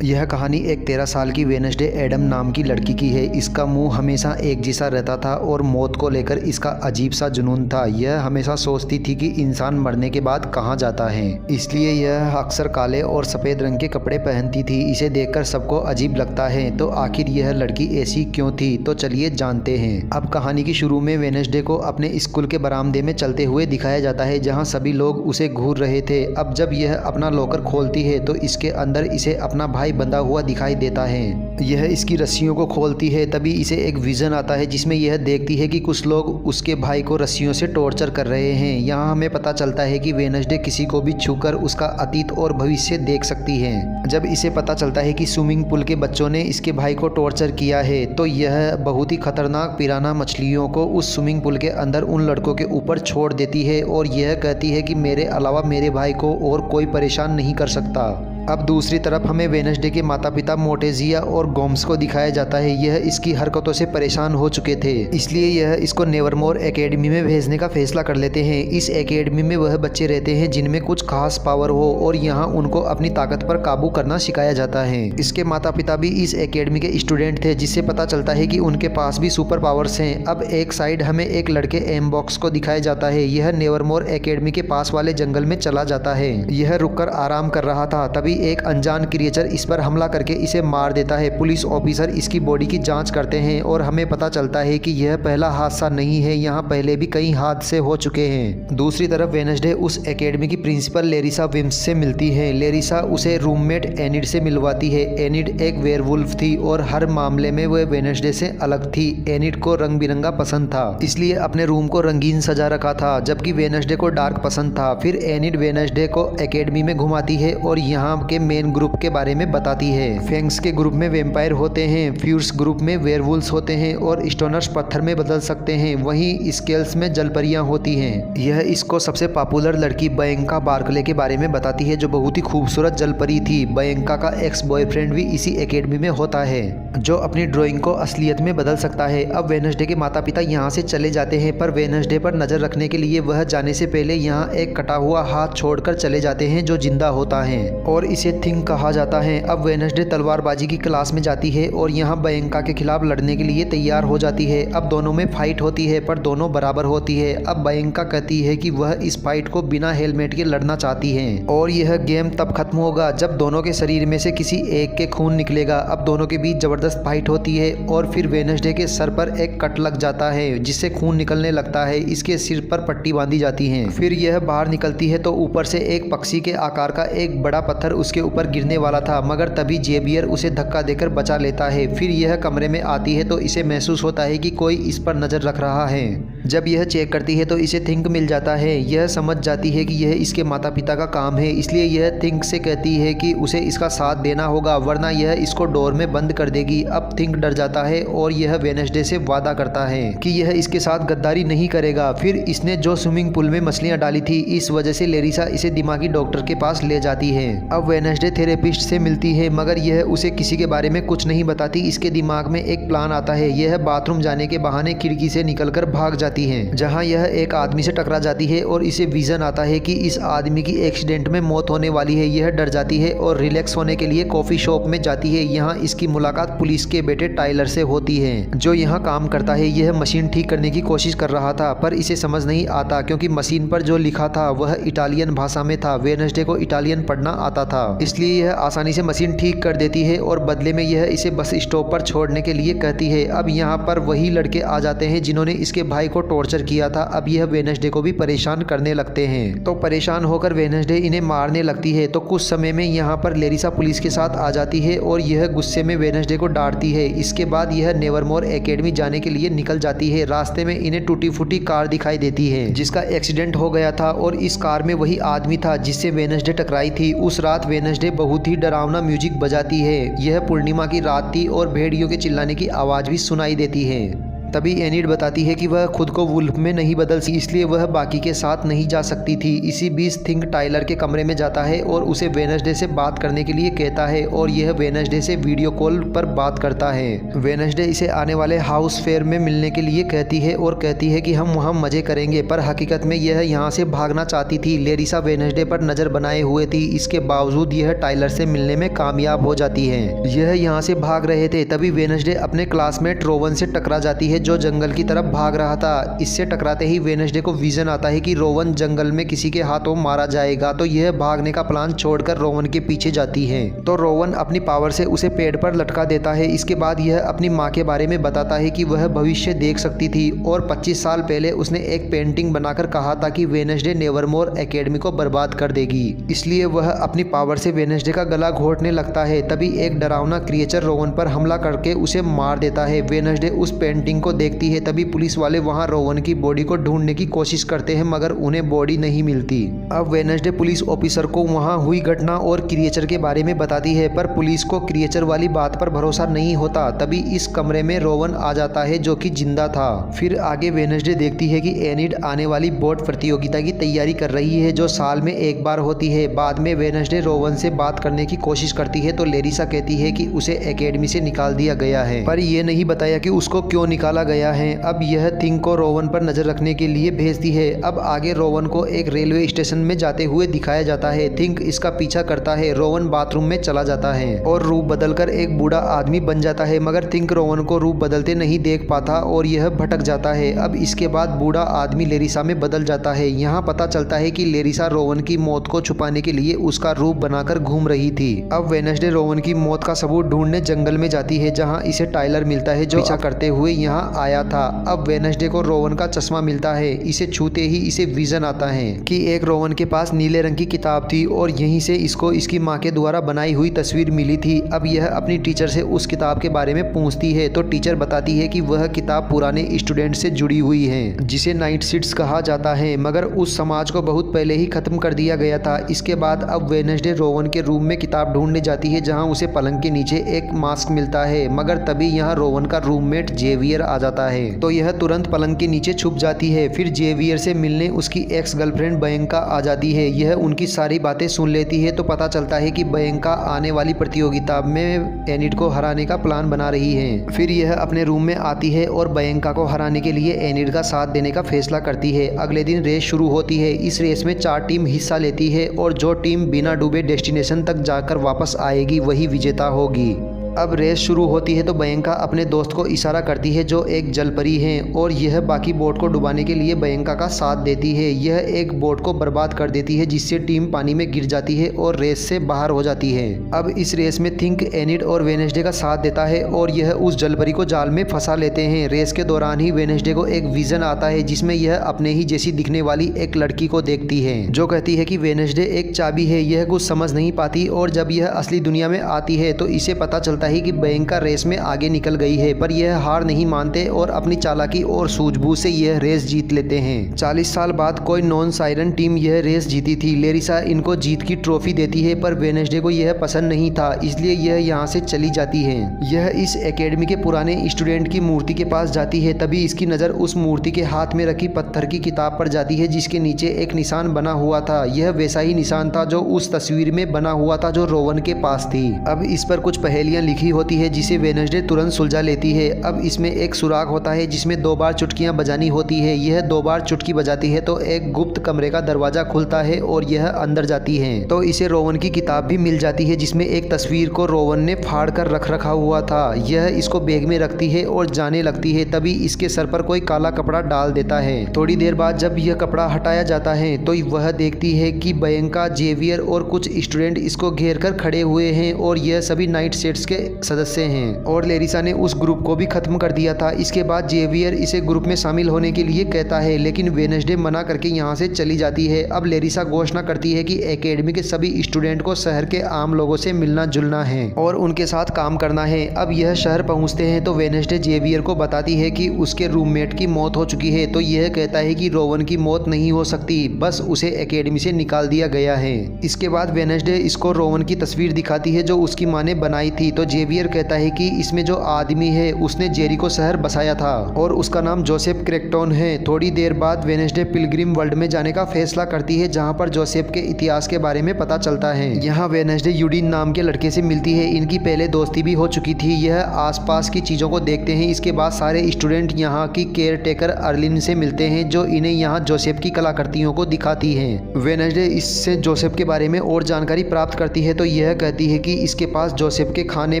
यह कहानी एक 13 साल की वेडनेसडे एडम नाम की लड़की की है। इसका मुंह हमेशा एक जैसा रहता था और मौत को लेकर इसका अजीब सा जुनून था। यह हमेशा सोचती थी कि इंसान मरने के बाद कहाँ जाता है, इसलिए यह अक्सर काले और सफ़ेद रंग के कपड़े पहनती थी। इसे देखकर सबको अजीब लगता है, तो आखिर यह लड़की ऐसी क्यों थी? तो चलिए जानते हैं। अब कहानी की शुरू में वेडनेसडे को अपने स्कूल के बरामदे में चलते हुए दिखाया जाता है, जहाँ सभी लोग उसे घूर रहे थे। अब जब यह अपना लॉकर खोलती है तो इसके अंदर इसे अपना भाई बंधा हुआ दिखाई देता है। यह इसकी रस्सियों को खोलती है, तभी इसे एक विजन आता है जिसमें यह देखती है कि कुछ लोग उसके भाई को रस्सियों से टॉर्चर कर रहे हैं। यहाँ हमें पता चलता है कि वेडनेसडे किसी को भी छूकर उसका अतीत और भविष्य देख सकती है। जब इसे पता चलता है कि स्विमिंग पूल के बच्चों ने इसके भाई को टॉर्चर किया है, तो यह बहुत ही खतरनाक पिराना मछलियों को उस स्विमिंग पूल के अंदर उन लड़कों के ऊपर छोड़ देती है और यह कहती है कि मेरे अलावा मेरे भाई को और कोई परेशान नहीं कर सकता। अब दूसरी तरफ हमें वेडनेसडे के माता पिता मोंटेजिया और गोम्स को दिखाया जाता है। यह इसकी हरकतों से परेशान हो चुके थे, इसलिए यह इसको नेवरमोर एकेडमी में भेजने का फैसला कर लेते हैं। इस एकेडमी में वह बच्चे रहते हैं जिनमें कुछ खास पावर हो और यहाँ उनको अपनी ताकत पर काबू करना सिखाया जाता है। इसके माता पिता भी इस एकेडमी के स्टूडेंट थे, जिससे पता चलता है कि उनके पास भी सुपर पावर्स हैं। अब एक साइड हमें एक लड़के एम बॉक्स को दिखाया जाता है। यह नेवरमोर एकेडमी के पास वाले जंगल में चला जाता है। यह रुककर आराम कर रहा था, तभी एक अनजान क्रिएचर इस पर हमला करके इसे मार देता है। पुलिस ऑफिसर इसकी बॉडी की जांच करते हैं और हमें पता चलता है कि यह पहला हादसा नहीं है, यहाँ पहले भी कई हादसे हो चुके हैं। दूसरी तरफ वेडनेसडे उस एकेडमी की प्रिंसिपल लेरिसा विम्स से मिलती है। लेरिसा उसे रूममेट एनिड से मिलवाती है। एनिड एक वेयरवुल्फ थी और हर मामले में वह वेडनेसडे से अलग थी। एनिड को रंग बिरंगा पसंद था, इसलिए अपने रूम को रंगीन सजा रखा था, जबकि वेडनेसडे को डार्क पसंद था। फिर एनिड वेडनेसडे को एकेडमी में घुमाती है और यहाँ के मेन ग्रुप के बारे में बताती है। फेंग्स के ग्रुप में वेम्पायर होते हैं, फ्यूर्स ग्रुप में वेयरवुल्व्स होते हैं और स्टोनर्स पत्थर में बदल सकते हैं। वहीं स्केल्स में जलपरियां होती हैं। यह इसको सबसे पॉपुलर लड़की बयंका बार्कले के बारे में बताती है, जो बहुत ही खूबसूरत जलपरी थी। बयंका का एक्स बॉयफ्रेंड भी इसी एकेडमी में होता है, जो अपनी ड्राइंग को असलियत में बदल सकता है। अब वेडनेसडे के माता पिता यहाँ से चले जाते हैं, पर वेडनेसडे पर नजर रखने के लिए वह जाने से पहले यहाँ एक कटा हुआ हाथ छोड़कर चले जाते हैं, जो जिंदा होता है और इसे थिंग कहा जाता है। अब वेडनेसडे तलवारबाजी की क्लास में जाती है और यहाँ बयंका के खिलाफ लड़ने के लिए तैयार हो जाती है। अब दोनों में फाइट होती है, पर दोनों बराबर होती है। अब बयंका कहती है कि वह इस फाइट को बिना हेलमेट के लड़ना चाहती है और यह गेम तब खत्म होगा जब दोनों के शरीर में से किसी एक के खून निकलेगा। अब दोनों के बीच जबरदस्त फाइट होती है और फिर वेडनेसडे के सर पर एक कट लग जाता है, जिससे खून निकलने लगता है। इसके सिर पर पट्टी बांधी जाती है। फिर यह बाहर निकलती है तो ऊपर से एक पक्षी के आकार का एक बड़ा पत्थर उसके ऊपर गिरने वाला था, मगर तभी जेवियर उसे धक्का देकर बचा लेता है। फिर यह कमरे में आती है तो इसे महसूस होता है कि कोई इस पर नजर रख रहा है। जब यह चेक करती है तो इसे थिंक मिल जाता है। यह समझ जाती है कि यह इसके माता पिता का काम है, इसलिए यह थिंक से कहती है कि उसे इसका साथ देना होगा, वरना यह इसको डोर में बंद कर देगी। अब थिंक डर जाता है और यह वेडनेसडे से वादा करता है कि यह इसके साथ गद्दारी नहीं करेगा। फिर इसने जो स्विमिंग पूल में मछलियां डाली थी, इस वजह से लेरिसा इसे दिमागी डॉक्टर के पास ले जाती है। अब वेडनेसडे थेरेपिस्ट से मिलती है, मगर यह उसे किसी के बारे में कुछ नहीं बताती। इसके दिमाग में एक प्लान आता है। यह बाथरूम जाने के बहाने खिड़की से निकलकर भाग जाती है, जहां यह एक आदमी से टकरा जाती है और इसे विजन आता है कि इस आदमी की एक्सीडेंट में मौत होने वाली है। यह डर जाती है और रिलैक्स होने के लिए कॉफी शॉप में जाती है। यहाँ इसकी मुलाकात पुलिस के बेटे टाइलर से होती है, जो यहाँ काम करता है। यह मशीन ठीक करने की कोशिश कर रहा था, पर इसे समझ नहीं आता क्योंकि मशीन पर जो लिखा था वह इटालियन भाषा में था। वेडनेसडे को इटालियन पढ़ना आता था, इसलिए यह आसानी से मशीन ठीक कर देती है और बदले में यह इसे बस स्टॉप पर छोड़ने के लिए कहती है। अब यहाँ पर वही लड़के आ जाते हैं जिन्होंने इसके भाई को टॉर्चर किया था। अब यह वेडनेसडे को भी परेशान करने लगते हैं, तो परेशान होकर वेडनेसडे इन्हें मारने लगती है। तो कुछ समय में यहाँ पर लेरिसा पुलिस के साथ आ जाती है और यह गुस्से में वेडनेसडे को डांटती है। इसके बाद यह नेवरमोर एकेडमी जाने के लिए निकल जाती है। रास्ते में इन्हें टूटी फूटी कार दिखाई देती है, जिसका एक्सीडेंट हो गया था और इस कार में वही आदमी था जिससे वेडनेसडे टकराई थी। उस रात वेडनेसडे बहुत ही डरावना म्यूजिक बजाती है। यह पूर्णिमा की रात थी और भेड़ियों के चिल्लाने की आवाज भी सुनाई देती है। तभी एनिड बताती है कि वह खुद को वुल्फ में नहीं बदल सकती, इसलिए वह बाकी के साथ नहीं जा सकती थी। इसी बीच थिंक टाइलर के कमरे में जाता है और उसे वेडनेसडे से बात करने के लिए कहता है और यह वेडनेसडे से वीडियो कॉल पर बात करता है। वेडनेसडे इसे आने वाले हाउस फेयर में मिलने के लिए कहती है और कहती है कि हम वहाँ मजे करेंगे, पर हकीकत में यह यहाँ से भागना चाहती थी। लेरिसा वेडनेसडे पर नजर बनाए हुए थी, इसके बावजूद यह टाइलर से मिलने में कामयाब हो जाती है। यह यहाँ से भाग रहे थे, तभी वेडनेसडे अपने क्लासमेट रोवन से टकरा जाती है जो जंगल की तरफ भाग रहा था। इससे टकराते ही वेडनेसडे को विजन आता है कि रोवन जंगल में किसी के हाथों मारा जाएगा, तो यह भागने का प्लान छोड़कर रोवन के पीछे जाती है। तो रोवन अपनी पावर से उसे पेड़ पर लटका देता है। इसके बाद यह अपनी माँ के बारे में बताता है कि वह भविष्य देख सकती थी और 25 साल पहले उसने एक पेंटिंग बनाकर कहा था कि वेडनेसडे नेवरमोर एकेडमी को बर्बाद कर देगी, इसलिए वह अपनी पावर से वेडनेसडे का गला घोटने लगता है। तभी एक डरावना क्रिएचर रोवन पर हमला करके उसे मार देता है। वेडनेसडे उस पेंटिंग को देखती है। तभी पुलिस वाले वहां रोवन की बॉडी को ढूंढने की कोशिश करते हैं, मगर उन्हें बॉडी नहीं मिलती। अब वेडनेसडे पुलिस ऑफिसर को वहां हुई घटना और क्रिएचर के बारे में बताती है, पर पुलिस को क्रिएचर वाली बात पर भरोसा नहीं होता। तभी इस कमरे में रोवन आ जाता है जो कि जिंदा था। फिर आगे वेडनेसडे देखती है कि एनिड आने वाली बोर्ड प्रतियोगिता की तैयारी कर रही है जो साल में एक बार होती है। बाद में वेडनेसडे रोवन से बात करने की कोशिश करती है तो लेरिसा कहती है कि उसे एकेडमी से निकाल दिया गया है, पर यह नहीं बताया कि उसको क्यों निकाला गया है। अब यह थिंक को रोवन पर नजर रखने के लिए भेजती है। अब आगे रोवन को एक रेलवे स्टेशन में जाते हुए दिखाया जाता है। थिंक इसका पीछा करता है। रोवन बाथरूम में चला जाता है और रूप बदलकर एक बूढ़ा आदमी बन जाता है, मगर थिंक रोवन को रूप बदलते नहीं देख पाता और यह भटक जाता है। अब इसके बाद बूढ़ा आदमी लेरिसा में बदल जाता है। यहाँ पता चलता है कि लेरिसा रोवन की मौत को छुपाने के लिए उसका रूप बनाकर घूम रही थी। अब वेडनेसडे रोवन की मौत का सबूत ढूंढने जंगल में जाती है जहाँ इसे टाइलर मिलता है जो पीछा करते हुए यहाँ आया था। अब वेडनेसडे को रोवन का चश्मा मिलता है। इसे छूते ही इसे विजन आता है कि एक रोवन के पास नीले रंग की किताब थी और यहीं से इसको इसकी माँ के द्वारा बनाई हुई तस्वीर मिली थी। अब यह अपनी टीचर से उस किताब के बारे में पूछती है तो टीचर बताती है कि वह किताब पुराने स्टूडेंट से जुड़ी हुई है जिसे नाइट शिफ्ट्स कहा जाता है, मगर उस समाज को बहुत पहले ही खत्म कर दिया गया था। इसके बाद अब वेडनेसडे रोवन के रूम में किताब ढूंढने जाती है जहाँ उसे पलंग के नीचे एक मास्क मिलता है, मगर तभी यहाँ रोवन का रूममेट जेवियर आ जाता है तो यह तुरंत पलंग के नीचे छुप जाती है। फिर जेवियर से मिलने उसकी एक्स गर्लफ्रेंड बयंका आ जाती है। यह उनकी सारी बातें सुन लेती है तो पता चलता है कि बयंका आने वाली प्रतियोगिता में एनिड को हराने का प्लान बना रही है। फिर यह अपने रूम में आती है और बयंका को हराने के लिए एनिड का साथ देने का फैसला करती है। अगले दिन रेस शुरू होती है। इस रेस में 4 टीम हिस्सा लेती है और जो टीम बिना डूबे डेस्टिनेशन तक जाकर वापस आएगी वही विजेता होगी। अब रेस शुरू होती है तो बयंका अपने दोस्त को इशारा करती है जो एक जलपरी है और यह बाकी बोट को डुबाने के लिए बयंका का साथ देती है। यह एक बोट को बर्बाद कर देती है जिससे टीम पानी में गिर जाती है और रेस से बाहर हो जाती है। अब इस रेस में थिंक एनिड और वेडनेसडे का साथ देता है और यह उस जलपरी को जाल में फंसा लेते हैं। रेस के दौरान ही वेडनेसडे को एक विजन आता है जिसमें यह अपने ही जैसी दिखने वाली एक लड़की को देखती है जो कहती है कि वेडनेसडे एक चाबी है। यह कुछ समझ नहीं पाती और जब यह असली दुनिया में आती है तो इसे पता चलता है कि बयंका रेस में आगे निकल गई है, पर यह हार नहीं मानते और अपनी चालाकी और सूझबूझ से यह रेस जीत लेते हैं। 40 साल बाद कोई नॉन साइरन टीम यह रेस जीती थी। लेरिसा इनको जीत की ट्रॉफी देती है, पर वेडनेसडे को यह पसंद नहीं था, इसलिए यह यहाँ से चली जाती है। यह इस एकेडमी के पुराने स्टूडेंट की मूर्ति के पास जाती है। तभी इसकी नज़र उस मूर्ति के हाथ में रखी पत्थर की किताब पर जाती है जिसके नीचे एक निशान बना हुआ था। यह वैसा ही निशान था जो उस तस्वीर में बना हुआ था जो रोवन के पास थी। अब इस पर कुछ पहेलियां लिखी होती है जिसे वेडनेसडे तुरंत सुलझा लेती है। अब इसमें एक सुराग होता है जिसमें 2 बार चुटकियां बजानी होती है। यह 2 बार चुटकी बजाती है तो एक गुप्त कमरे का दरवाजा खुलता है और यह अंदर जाती है तो इसे रोवन की किताब भी मिल जाती है जिसमें एक तस्वीर को रोवन ने फाड़ कर रख रखा हुआ था। यह इसको बैग में रखती है और जाने लगती है। तभी इसके सर पर कोई काला कपड़ा डाल देता है। थोड़ी देर बाद जब यह कपड़ा हटाया जाता है तो वह देखती है कि बयंका, जेवियर और कुछ स्टूडेंट इसको घेर कर खड़े हुए हैं और यह सभी नाइट शिफ्ट्स के सदस्य हैं और लेरिसा ने उस ग्रुप को भी खत्म कर दिया था। इसके बाद जेवियर इसे ग्रुप में शामिल होने के लिए कहता है लेकिन वेडनेसडे मना करके यहाँ से चली जाती है। अब लेरिसा घोषणा करती है कि एकेडमी के सभी स्टूडेंट को शहर के आम लोगों से मिलना जुलना है और उनके साथ काम करना है। अब यह शहर पहुँचते हैं तो वेडनेसडे जेवियर को बताती है कि उसके रूममेट की मौत हो चुकी है तो यह कहता है कि रोवन की मौत नहीं हो सकती, बस उसे एकेडमी से निकाल दिया गया है। इसके बाद वेडनेसडे इसको रोवन की तस्वीर दिखाती है जो उसकी माँ ने बनाई थी तो जेवियर कहता है कि इसमें जो आदमी है उसने जेरिको शहर बसाया था और उसका नाम जोसेफ क्रैकटन है। थोड़ी देर बाद वेडनेसडे पिलग्रिम वर्ल्ड में जाने का फैसला करती है, जहाँ पर जोसेफ के इतिहास के बारे में पता चलता है। यहाँ वेडनेसडे यूडिन नाम के लड़के से मिलती है। इनकी पहले दोस्ती भी हो चुकी थी। यह आसपास की चीजों को देखते हैं। इसके बाद सारे स्टूडेंट यहाँ की केयर टेकर अर्लिन से मिलते हैं, जो इन्हें यहाँ जोसेफ की कलाकृतियों को दिखाती है। वेडनेसडे इससे जोसेफ के बारे में और जानकारी प्राप्त करती है, तो यह कहती है कि इसके पास जोसेफ के खाने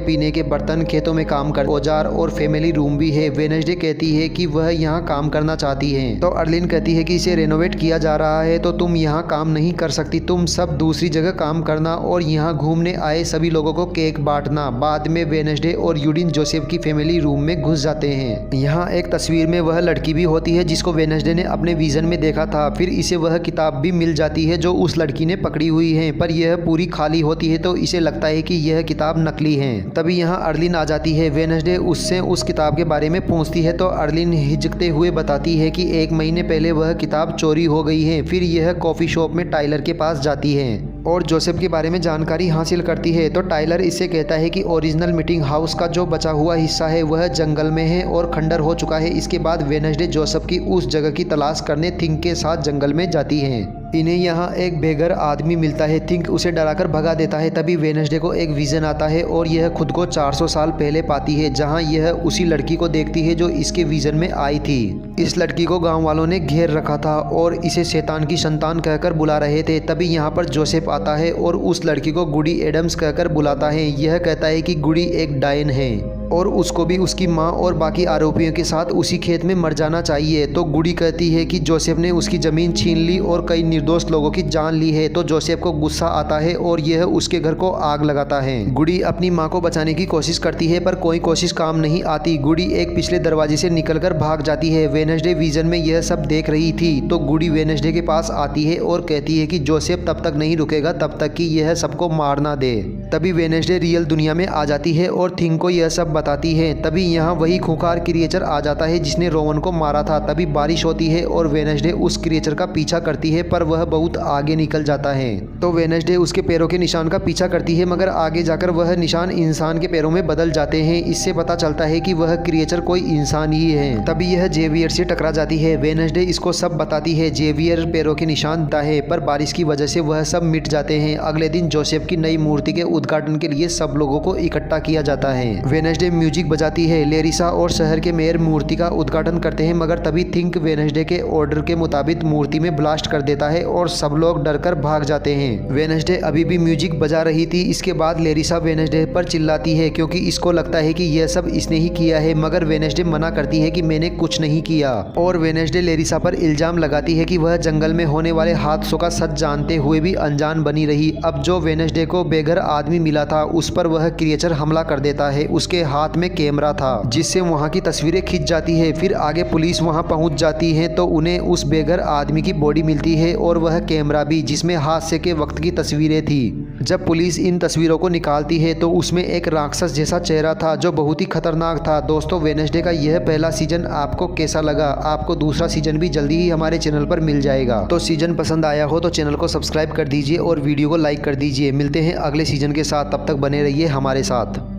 पीने के बर्तन, खेतों में काम कर औजार और फैमिली रूम भी है। वेडनेसडे कहती है कि वह यहाँ काम करना चाहती है, तो अर्लिन कहती है कि इसे रेनोवेट किया जा रहा है, तो तुम यहाँ काम नहीं कर सकती, तुम सब दूसरी जगह काम करना और यहाँ घूमने आए सभी लोगों को केक बांटना। बाद में वेडनेसडे और यूडिन जोसेफ की फैमिली रूम में घुस जाते हैं। यहाँ एक तस्वीर में वह लड़की भी होती है जिसको वेडनेसडे ने अपने विजन में देखा था। फिर इसे वह किताब भी मिल जाती है जो उस लड़की ने पकड़ी हुई है, पर यह पूरी खाली होती है, तो इसे लगता है कि यह किताब नकली है। तभी यहाँ अर्लिन आ जाती है। वेडनेसडे उससे उस किताब के बारे में पूछती है, तो अर्लिन हिचकते हुए बताती है कि 1 महीने पहले वह किताब चोरी हो गई है। फिर यह कॉफ़ी शॉप में टाइलर के पास जाती है और जोसेफ के बारे में जानकारी हासिल करती है, तो टाइलर इससे कहता है कि ओरिजिनल मीटिंग हाउस का जो बचा हुआ हिस्सा है वह जंगल में है और खंडर हो चुका है। इसके बाद वेडनेसडे जोसेफ की उस जगह की तलाश करने थिंक के साथ जंगल में जाती है। इन्हें यहाँ एक बेघर आदमी मिलता है। थिंक उसे डराकर भगा देता है। तभी वेडनेसडे को एक विजन आता है और यह खुद को 400 साल पहले पाती है, जहाँ यह उसी लड़की को देखती है जो इसके विजन में आई थी। इस लड़की को गांव वालों ने घेर रखा था और इसे शैतान की संतान कहकर बुला रहे थे। तभी यहाँ पर जोसेफ आता है और उस लड़की को गुडी एडम्स कहकर बुलाता है। यह कहता है कि गुडी एक डायन है और उसको भी उसकी माँ और बाकी आरोपियों के साथ उसी खेत में मर जाना चाहिए। तो गुडी कहती है कि जोसेफ ने उसकी ज़मीन छीन ली और कई निर्दोष लोगों की जान ली है। तो जोसेफ को गुस्सा आता है और यह उसके घर को आग लगाता है। गुडी अपनी माँ को बचाने की कोशिश करती है, पर कोई कोशिश काम नहीं आती। गुडी एक पिछले दरवाजे से निकलकर भाग जाती है। वेडनेसडे विजन में यह सब देख रही थी, तो गुडी वेडनेसडे के पास आती है और कहती है कि जोसेफ तब तक नहीं रुकेगा तब तक कि यह सबको मार ना दे। तभी वेडनेसडे रियल दुनिया में आ जाती है और थिंक को यह सब बताती है। तभी यहाँ वही खूंखार क्रिएचर आ जाता है जिसने रोवन को मारा था। तभी बारिश होती है और वेडनेसडे उस क्रिएचर का पीछा करती है, पर वह बहुत आगे निकल जाता है। तो वेडनेसडे उसके पैरों के निशान का पीछा करती है, मगर आगे जाकर वह निशान इंसान के पैरों में बदल जाते हैं। इससे पता चलता है कि वह क्रिएचर कोई इंसान ही है। तभी यह जेवियर से टकरा जाती है। वेडनेसडे इसको सब बताती है। जेवियर पैरों के निशान दा है, पर बारिश की वजह से वह सब मिट जाते हैं। अगले दिन जोसेफ की नई मूर्ति के उद्घाटन के लिए सब लोगों को इकट्ठा किया जाता है। वेडनेसडे म्यूजिक बजाती है। लेरिसा और शहर के मेयर मूर्ति का उद्घाटन करते हैं, मगर तभी थिंक वेडनेसडे के ऑर्डर के मुताबिक मूर्ति में ब्लास्ट कर देता है और सब लोग डरकर भाग जाते हैं। वेडनेसडे अभी भी म्यूजिक बजा रही थी। इसके बाद लेरिसा वेडनेसडे पर चिल्लाती है क्योंकि इसको लगता है कि यह सब इसने ही किया है, मगर वेडनेसडे मना करती है कि मैंने कुछ नहीं किया। और वेडनेसडे लेरिसा पर इल्जाम लगाती है कि वह जंगल में होने वाले हादसों का सच जानते हुए भी अनजान बनी रही। अब जो वेडनेसडे को बेघर आदमी मिला था उस पर वह क्रिएचर हमला कर देता है। उसके हाथ में कैमरा था जिससे वहां की तस्वीरें खिंच जाती है। फिर आगे पुलिस वहां पहुंच जाती है, तो उन्हें उस बेघर आदमी की बॉडी मिलती है और वह कैमरा भी, जिसमें हादसे के वक्त की तस्वीरें थी। जब पुलिस इन तस्वीरों को निकालती है तो उसमें एक राक्षस जैसा चेहरा था जो बहुत ही खतरनाक था। दोस्तों, वेडनेसडे का यह पहला सीजन आपको कैसा लगा? आपको दूसरा सीजन भी जल्दी ही हमारे चैनल पर मिल जाएगा। तो सीजन पसंद आया हो तो चैनल को सब्सक्राइब कर दीजिए और वीडियो को लाइक कर दीजिए। मिलते हैं अगले सीजन के साथ, तब तक बने रहिए हमारे साथ।